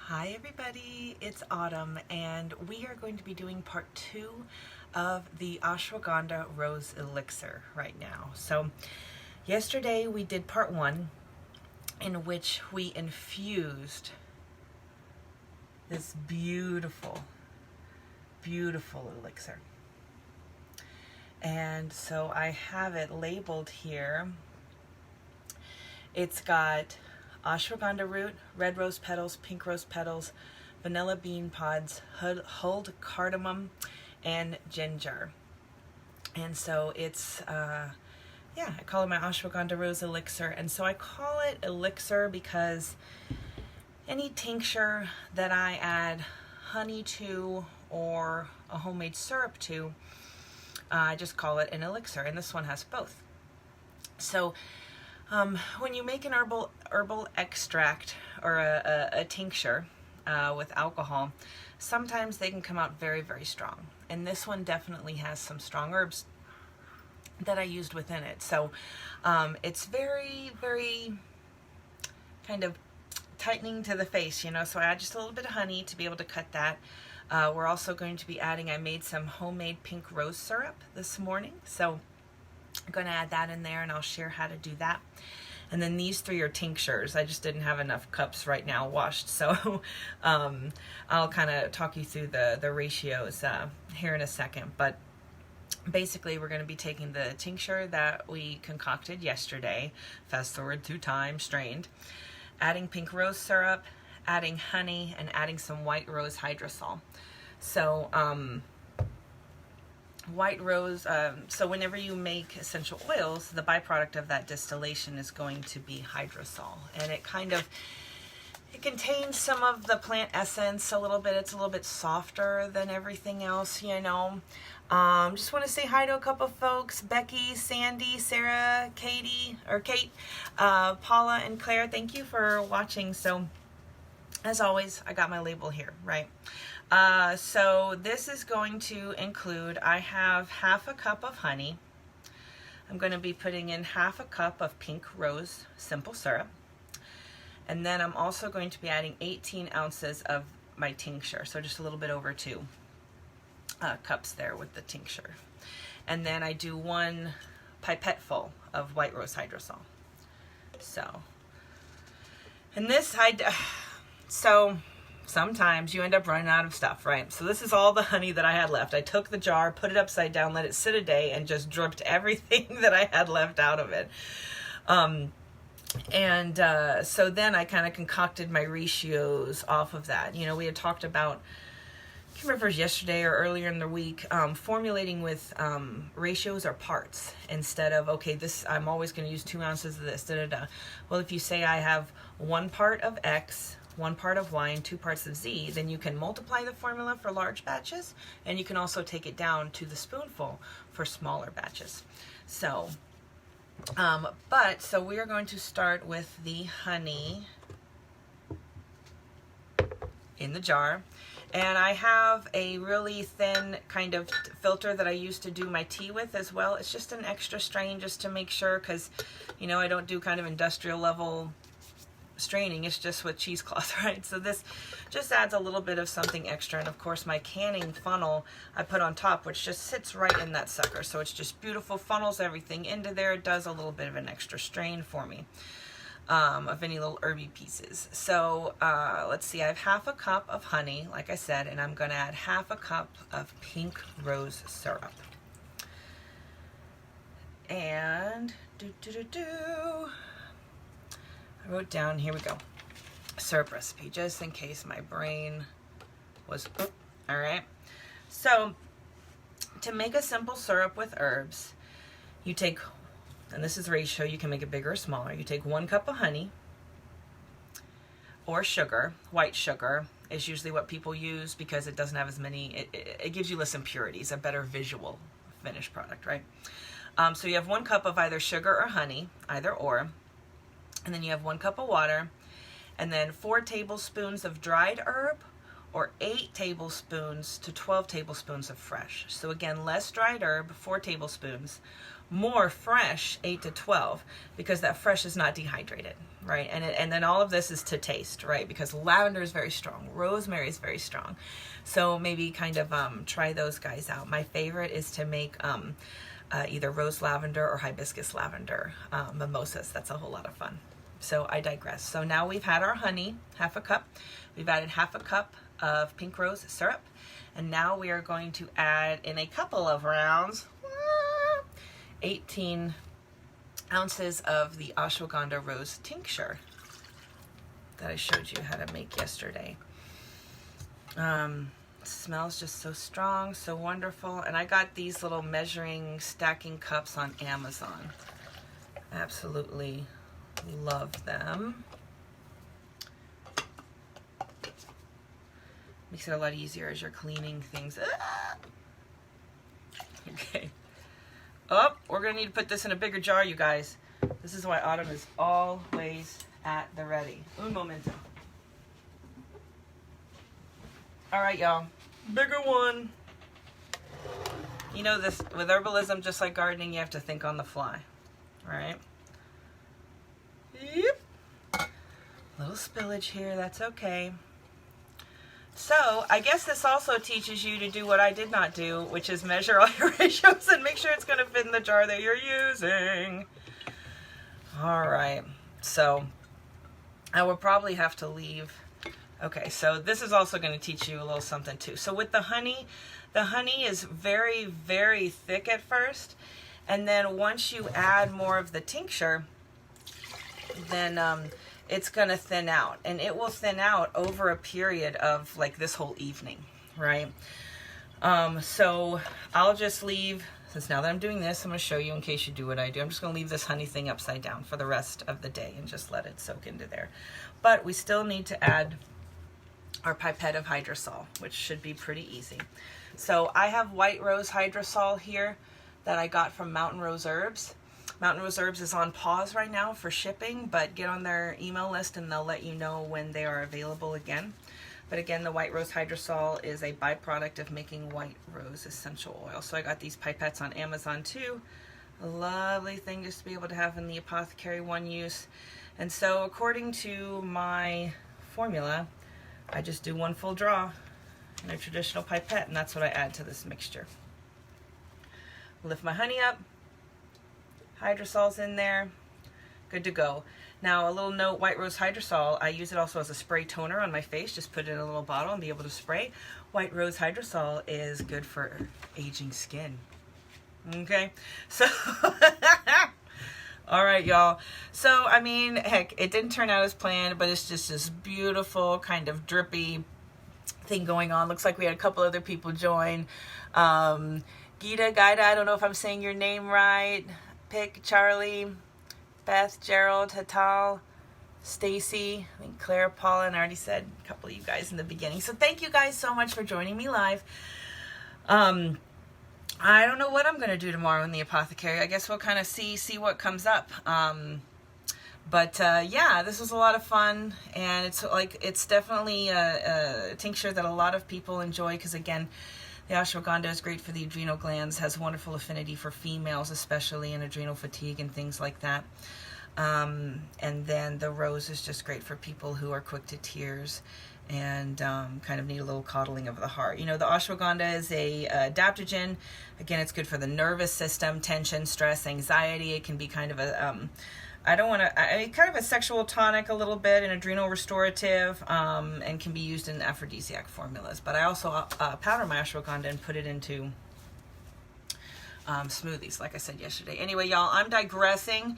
Hi everybody, it's Autumn and we are going to be doing part 2 of the Ashwagandha Rose Elixir right now. So yesterday we did part 1 in which we infused this beautiful elixir. And so I have it labeled here. It's got ashwagandha root, red rose petals, pink rose petals, vanilla bean pods, hulled cardamom, and ginger. And so it's, I call it my Ashwagandha Rose Elixir. And so I call it elixir because any tincture that I add honey to or a homemade syrup to, I just call it an elixir. And this one has both. So when you make an herbal extract or a tincture with alcohol, sometimes they can come out very, very strong. And this one definitely has some strong herbs that I used within it. So it's very, very kind of tightening to the face, you know. So I add just a little bit of honey to be able to cut that. We're also going to be adding, I made some homemade pink rose syrup this morning. So I'm going to add that in there and I'll share how to do that. And then these 3 are tinctures. I just didn't have enough cups right now washed, so I'll kind of talk you through the ratios here in a second. But basically we're going to be taking the tincture that we concocted yesterday, fast forward through time, strained, adding pink rose syrup, adding honey, and adding some white rose hydrosol. So white rose, so whenever you make essential oils, the byproduct of that distillation is going to be hydrosol. And it contains some of the plant essence a little bit. It's a little bit softer than everything else, you know. Just want to say hi to a couple of folks, Becky, Sandy, Sarah, Kate, Paula, and Claire. Thank you for watching. So as always, I got my label here, right? So this is going to include, I have half a cup of honey. I'm going to be putting in half a cup of pink rose simple syrup. And then I'm also going to be adding 18 ounces of my tincture. So just a little bit over 2 cups there with the tincture. And then I do 1 pipette full of white rose hydrosol. So, and this, so sometimes you end up running out of stuff, right? So this is all the honey that I had left. I took the jar, put it upside down, let it sit a day, and just dripped everything that I had left out of it. So then I kind of concocted my ratios off of that. You know, we had talked about, I can't remember if it was yesterday or earlier in the week, formulating with ratios or parts instead of, okay, this, I'm always going to use 2 ounces of this, Well, if you say I have 1 part of X, 1 part of Y, and 2 parts of Z, then you can multiply the formula for large batches, and you can also take it down to the spoonful for smaller batches. So, so we are going to start with the honey in the jar. And I have a really thin kind of filter that I used to do my tea with as well. It's just an extra strain just to make sure, because, you know, I don't do kind of industrial level straining. It's just with cheesecloth, right? So this just adds a little bit of something extra. And of course my canning funnel I put on top, which just sits right in that sucker. So it's just beautiful, funnels everything into there. It does a little bit of an extra strain for me of any little herby pieces. So let's see, I have half a cup of honey, like I said, and I'm going to add half a cup of pink rose syrup. And I wrote down, here we go, syrup recipe, just in case my brain was, all right. So to make a simple syrup with herbs, you take, and this is the ratio, you can make it bigger or smaller. You take 1 cup of honey or sugar. White sugar is usually what people use because it doesn't have as many, it gives you less impurities, a better visual finished product, right? So you have 1 cup of either sugar or honey, either or. And then you have 1 cup of water, and then 4 tablespoons of dried herb, or 8 tablespoons to 12 tablespoons of fresh. So again, less dried herb, 4 tablespoons, more fresh, 8 to 12, because that fresh is not dehydrated, right? And then all of this is to taste, right? Because lavender is very strong, rosemary is very strong. So maybe kind of try those guys out. My favorite is to make either rose lavender or hibiscus lavender mimosas. That's a whole lot of fun. So I digress. So now we've had our honey, half a cup. We've added half a cup of pink rose syrup. And now we are going to add in a couple of rounds 18 ounces of the Ashwagandha Rose Tincture that I showed you how to make yesterday. Smells just so strong, so wonderful. And I got these little measuring stacking cups on Amazon. Absolutely love them. Makes it a lot easier as you're cleaning things. Okay. Oh, we're gonna need to put this in a bigger jar, you guys. This is why Autumn is always at the ready. Un momento. All right, y'all. Bigger one. You know this, with herbalism, just like gardening, you have to think on the fly. All right? Yep. Little spillage here, that's okay. So, I guess this also teaches you to do what I did not do, which is measure all your ratios and make sure it's going to fit in the jar that you're using. All right. So, I will probably have to leave. Okay, so this is also going to teach you a little something too. So with the honey is very, very thick at first. And then once you add more of the tincture, then it's going to thin out. And it will thin out over a period of like this whole evening, right? So I'll just leave, since now that I'm doing this, I'm going to show you in case you do what I do. I'm just going to leave this honey thing upside down for the rest of the day and just let it soak into there. But we still need to add our pipette of Hydrosol, which should be pretty easy. So I have white rose Hydrosol here that I got from Mountain Rose Herbs. Mountain Rose Herbs is on pause right now for shipping, but get on their email list and they'll let you know when they are available again. But again, the white rose Hydrosol is a byproduct of making white rose essential oil. So I got these pipettes on Amazon too. A lovely thing just to be able to have in the apothecary, one use. And so according to my formula, I just do one full draw in a traditional pipette, and that's what I add to this mixture. Lift my honey up, Hydrosol's in there, good to go. Now a little note, white rose Hydrosol, I use it also as a spray toner on my face, just put it in a little bottle and be able to spray. White rose Hydrosol is good for aging skin. Okay, so all right, y'all. So, I mean, heck, it didn't turn out as planned, but it's just this beautiful kind of drippy thing going on. Looks like we had a couple other people join. Gaida, I don't know if I'm saying your name right. Pick, Charlie, Beth, Gerald, Hatal, Stacy, I think Claire, Paula, and I already said a couple of you guys in the beginning. So thank you guys so much for joining me live. I don't know what I'm going to do tomorrow in the apothecary. I guess we'll kind of see what comes up. Yeah, this was a lot of fun, and it's definitely a tincture that a lot of people enjoy because, again, the ashwagandha is great for the adrenal glands, has wonderful affinity for females, especially in adrenal fatigue and things like that. And then the rose is just great for people who are quick to tears and kind of need a little coddling of the heart. You know, the ashwagandha is a adaptogen. Again, it's good for the nervous system, tension, stress, anxiety. It can be kind of a, kind of a sexual tonic a little bit, an adrenal restorative, and can be used in aphrodisiac formulas. But I also powder my ashwagandha and put it into smoothies, like I said yesterday. Anyway, y'all, I'm digressing,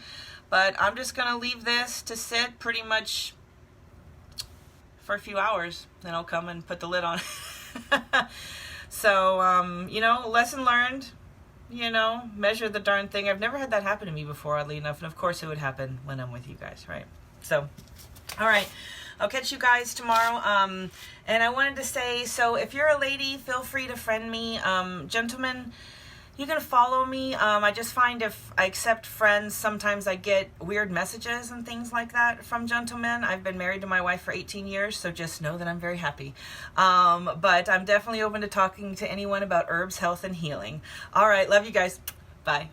but I'm just going to leave this to sit pretty much for a few hours, then I'll come and put the lid on. So, you know, lesson learned, you know, measure the darn thing. I've never had that happen to me before, oddly enough, and of course it would happen when I'm with you guys, right? So, all right, I'll catch you guys tomorrow. And I wanted to say, so if you're a lady, feel free to friend me. Gentlemen, you can follow me. I just find if I accept friends, sometimes I get weird messages and things like that from gentlemen. I've been married to my wife for 18 years, so just know that I'm very happy. But I'm definitely open to talking to anyone about herbs, health, and healing. All right, love you guys. Bye.